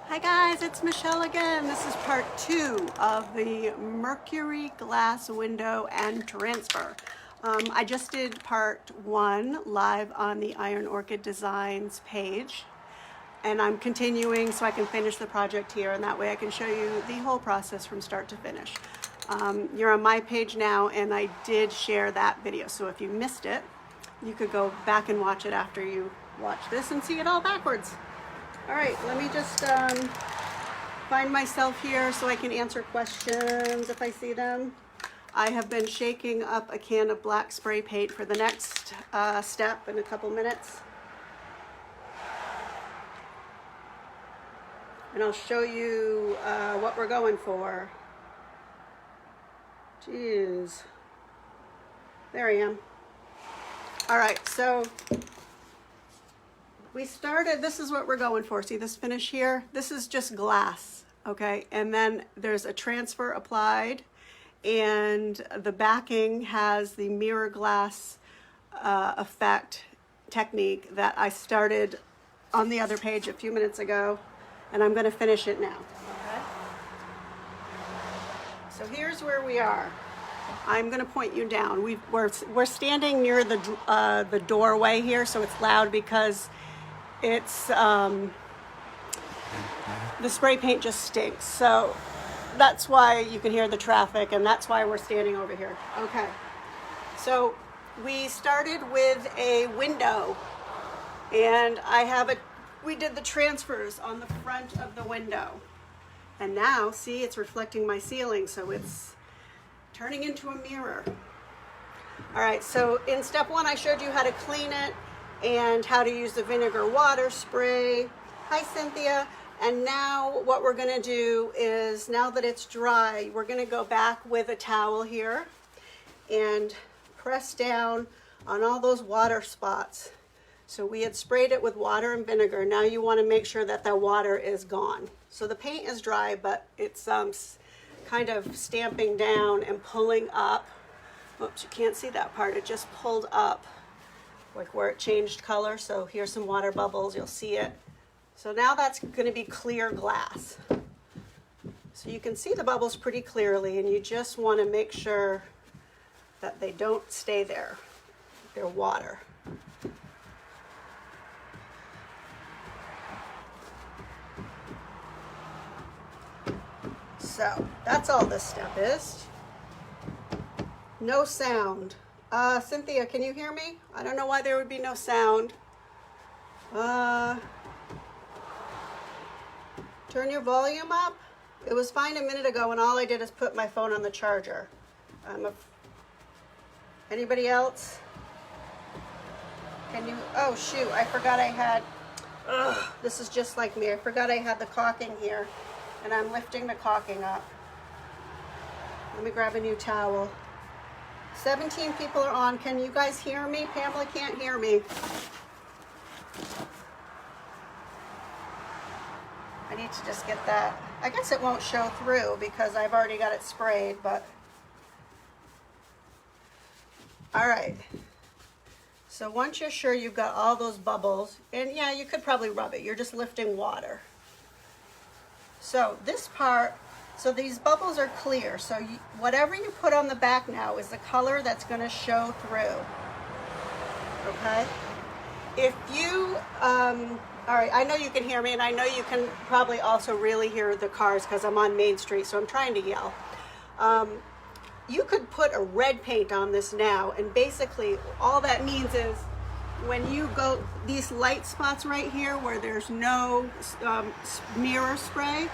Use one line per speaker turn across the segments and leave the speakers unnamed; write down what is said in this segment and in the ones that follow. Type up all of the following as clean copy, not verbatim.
Hi guys, it's Michelle again. This is part 2 of the Mercury glass window and transfer. I just did part 1 live on the Iron Orchid Designs page, and I'm continuing so I can finish the project here, and that way I can show you the whole process from start to finish. You're on my page now, and I did share that video, so if you missed it, you could go back and watch it after you watch this and see it all backwards. All right, let me just find myself here so I can answer questions if I see them. I have been shaking up a can of black spray paint for the next step in a couple minutes. And I'll show you what we're going for. Jeez. There I am. All right, so we started, this is what we're going for. See this finish here? This is just glass, okay? And then there's a transfer applied, and the backing has the mirror glass effect technique that I started on the other page a few minutes ago, and I'm gonna finish it now, okay? So here's where we are. I'm going to point you down. We're standing near the doorway here, so it's loud because it's the spray paint just stinks. So that's why you can hear the traffic, and that's why we're standing over here. Okay. So we started with a window, and we did the transfers on the front of the window, and now see it's reflecting my ceiling, so it's turning into a mirror. All right, so in step 1, I showed you how to clean it and how to use the vinegar water spray. Hi, Cynthia. And now what we're gonna do is, now that it's dry, we're gonna go back with a towel here and press down on all those water spots. So we had sprayed it with water and vinegar. Now you wanna make sure that that water is gone. So the paint is dry, but it's kind of stamping down and pulling up. Oops, you can't see that part. It just pulled up, like where it changed color. So here's some water bubbles, you'll see it. So now that's gonna be clear glass. So you can see the bubbles pretty clearly, and you just wanna make sure that they don't stay there. They're water. So that's all this step is. No sound. Cynthia, can you hear me? I don't know why there would be no sound. Turn your volume up. It was fine a minute ago, and all I did is put my phone on the charger. Anybody else? Can you? Oh shoot, I forgot I had, this is just like me. I forgot I had the caulking here, and I'm lifting the caulking up. Let me grab a new towel. 17 people are on. Can you guys hear me? Pamela can't hear me. I need to just get that. I guess it won't show through because I've already got it sprayed, but. All right. So once you're sure you've got all those bubbles, and yeah, you could probably rub it. You're just lifting water. So this part, so these bubbles are clear. So whatever you put on the back now is the color that's going to show through. Okay? If you, all right, I know you can hear me, and I know you can probably also really hear the cars because I'm on Main Street, so I'm trying to yell. You could put a red paint on this now, and basically all that means is when you go, these light spots right here where there's no mirror spray,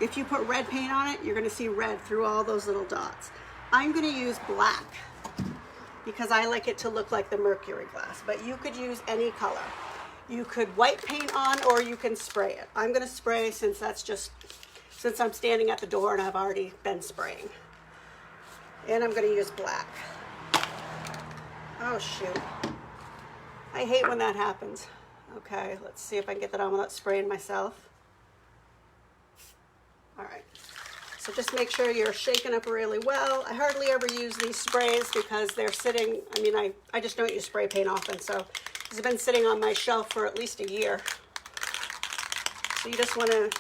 if you put red paint on it, you're gonna see red through all those little dots. I'm gonna use black because I like it to look like the Mercury glass, but you could use any color. You could white paint on, or you can spray it. I'm gonna spray since I'm standing at the door and I've already been spraying. And I'm gonna use black. Oh shoot. I hate when that happens. Okay, let's see if I can get that on without spraying myself. All right, so just make sure you're shaking up really well. I hardly ever use these sprays because they're sitting, I mean, I just don't use spray paint often, so these have been sitting on my shelf for at least a year. So you just want to,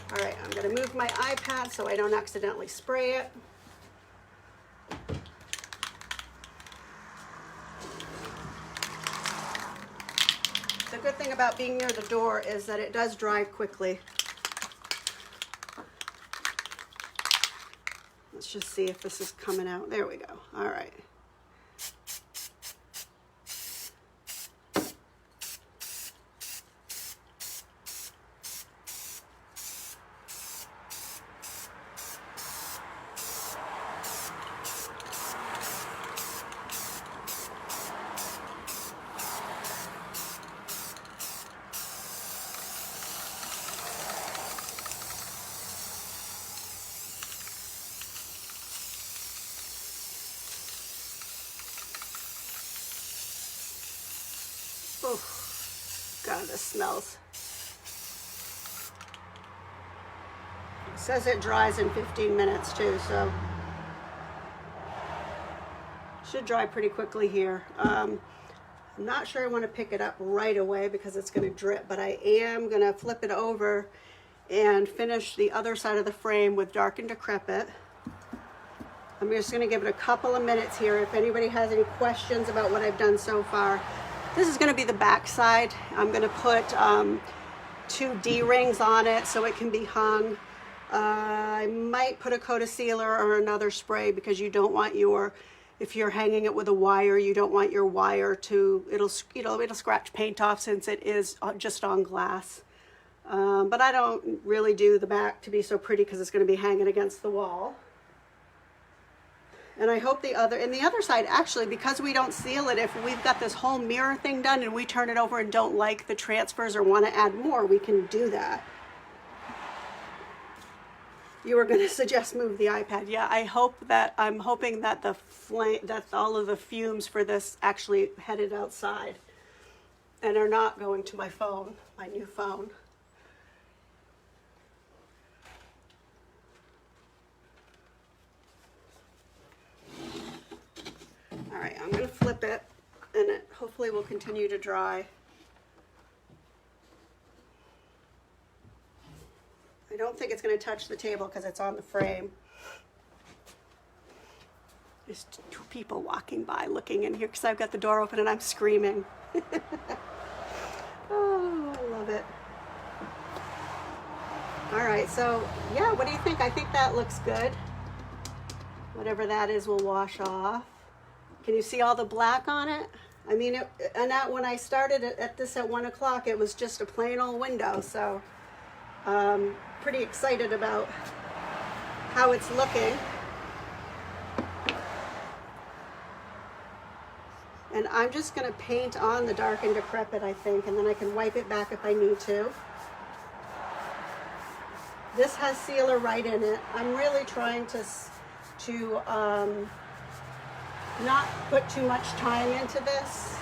all right, I'm going to move my iPad so I don't accidentally spray it. The good thing about being near the door is that it does dry quickly. Let's just see if this is coming out. There we go. All right. Oh, God, this smells. It says it dries in 15 minutes too, so should dry pretty quickly here. I'm not sure I want to pick it up right away because it's going to drip, but I am going to flip it over and finish the other side of the frame with Dark and Decrepit. I'm just going to give it a couple of minutes here. If anybody has any questions about what I've done so far. This is going to be the back side. I'm going to put 2 D-rings on it so it can be hung. I might put a coat of sealer or another spray because you don't want your, if you're hanging it with a wire, you don't want your wire to, it'll scratch paint off since it is just on glass. But I don't really do the back to be so pretty because it's going to be hanging against the wall. And I hope the other side, actually, because we don't seal it, if we've got this whole mirror thing done and we turn it over and don't like the transfers or want to add more, we can do that. You were going to suggest move the iPad. Yeah, I'm hoping that that all of the fumes for this actually headed outside and are not going to my phone, my new phone. All right, I'm going to flip it, and it hopefully will continue to dry. I don't think it's going to touch the table because it's on the frame. There's 2 people walking by looking in here because I've got the door open and I'm screaming. Oh, I love it. All right, so yeah, what do you think? I think that looks good. Whatever that is will wash off. Can you see all the black on it? I mean, when I started at this at 1 o'clock, it was just a plain old window. So pretty excited about how it's looking. And I'm just going to paint on the Dark and Decrepit, I think, and then I can wipe it back if I need to. This has sealer right in it. I'm really trying to not put too much time into this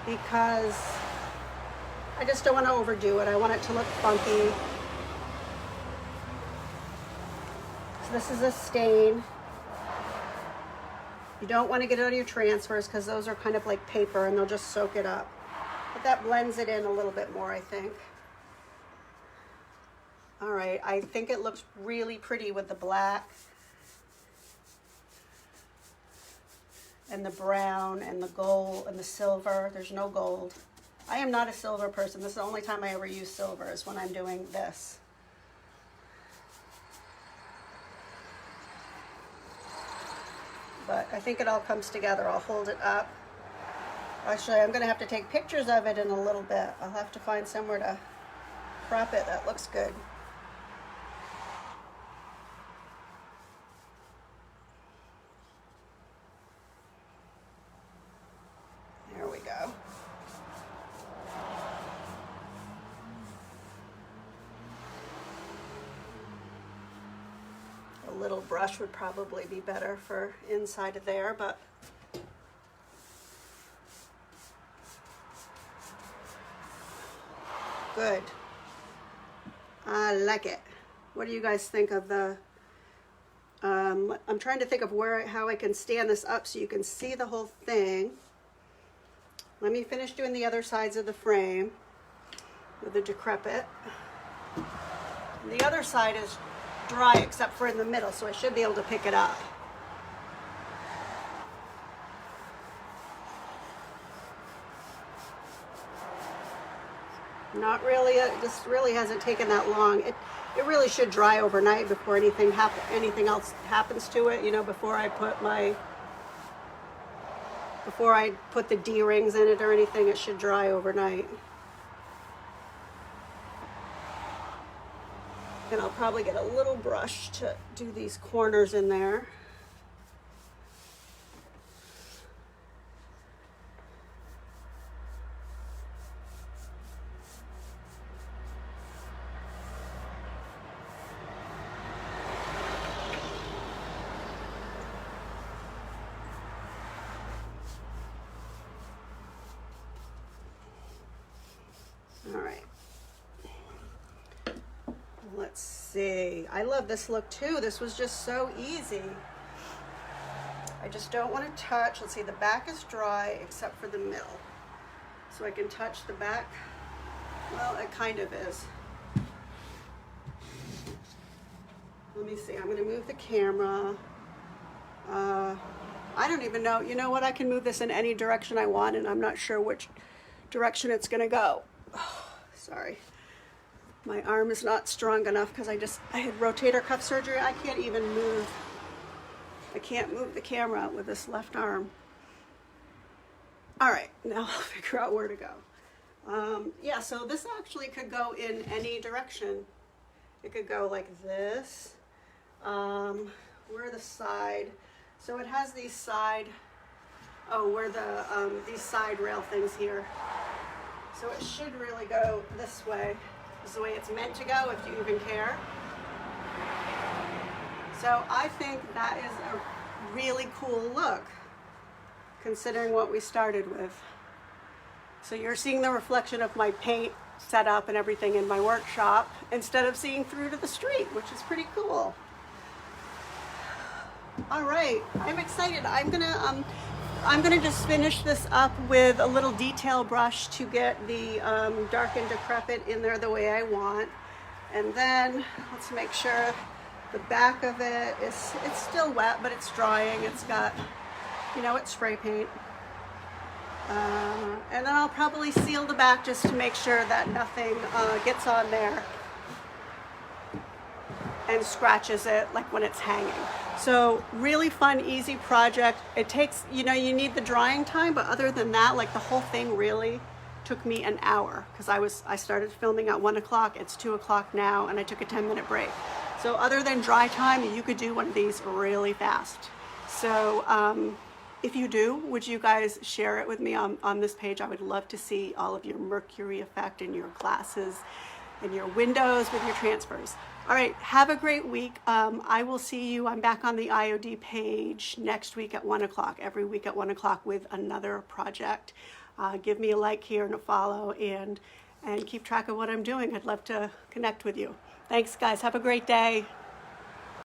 because I just don't want to overdo it. I want it to look funky. So this is a stain. You don't want to get it on your transfers because those are kind of like paper and they'll just soak it up. But that blends it in a little bit more, I think. All right, I think it looks really pretty with the black and the brown and the gold and the silver. There's no gold. I am not a silver person. This is the only time I ever use silver is when I'm doing this. But I think it all comes together. I'll hold it up. Actually, I'm going to have to take pictures of it in a little bit. I'll have to find somewhere to crop it that looks good. There we go. A little brush would probably be better for inside of there, but good. I like it. What do you guys think of the I'm trying to think of how I can stand this up so you can see the whole thing Let me finish doing the other sides of the frame with the decrepit. And the other side is dry except for in the middle, so I should be able to pick it up. Not really, it just really hasn't taken that long. It really should dry overnight before anything else happens to it, you know, before I put the D-rings in it or anything. It should dry overnight. And I'll probably get a little brush to do these corners in there. All right. Let's see. I love this look too. This was just so easy. I just don't want to touch. Let's see, the back is dry except for the middle. So I can touch the back. Well, it kind of is. Let me see. I'm going to move the camera. I don't even know. You know what? I can move this in any direction I want, and I'm not sure which direction it's going to go. Oh, sorry. My arm is not strong enough because I had rotator cuff surgery. I can't move the camera with this left arm. All right, now I'll figure out where to go. Yeah, so this actually could go in any direction. It could go like this. Where the side, so it has these side, these side rail things here. So it should really go this way. This is the way it's meant to go, if you even care. So I think that is a really cool look, considering what we started with. So you're seeing the reflection of my paint setup and everything in my workshop, instead of seeing through to the street, which is pretty cool. All right, I'm excited. I'm gonna just finish this up with a little detail brush to get the dark and decrepit in there the way I want. And then let's make sure the back of it it's still wet, but it's drying. It's got, you know, it's spray paint. And then I'll probably seal the back just to make sure that nothing gets on there and scratches it like when it's hanging. So really fun, easy project. It takes, you know, you need the drying time, but other than that, like the whole thing really took me an hour because I started filming at 1 o'clock. It's 2 o'clock now, and I took a 10-minute break. So other than dry time, you could do one of these really fast. So if you do, would you guys share it with me on this page? I would love to see all of your Mercury effect in your glasses and your windows with your transfers. All right, have a great week. I will see you. I'm back on the IOD page next week at 1 o'clock, every week at 1 o'clock with another project. Give me a like here and a follow, and keep track of what I'm doing. I'd love to connect with you. Thanks, guys. Have a great day.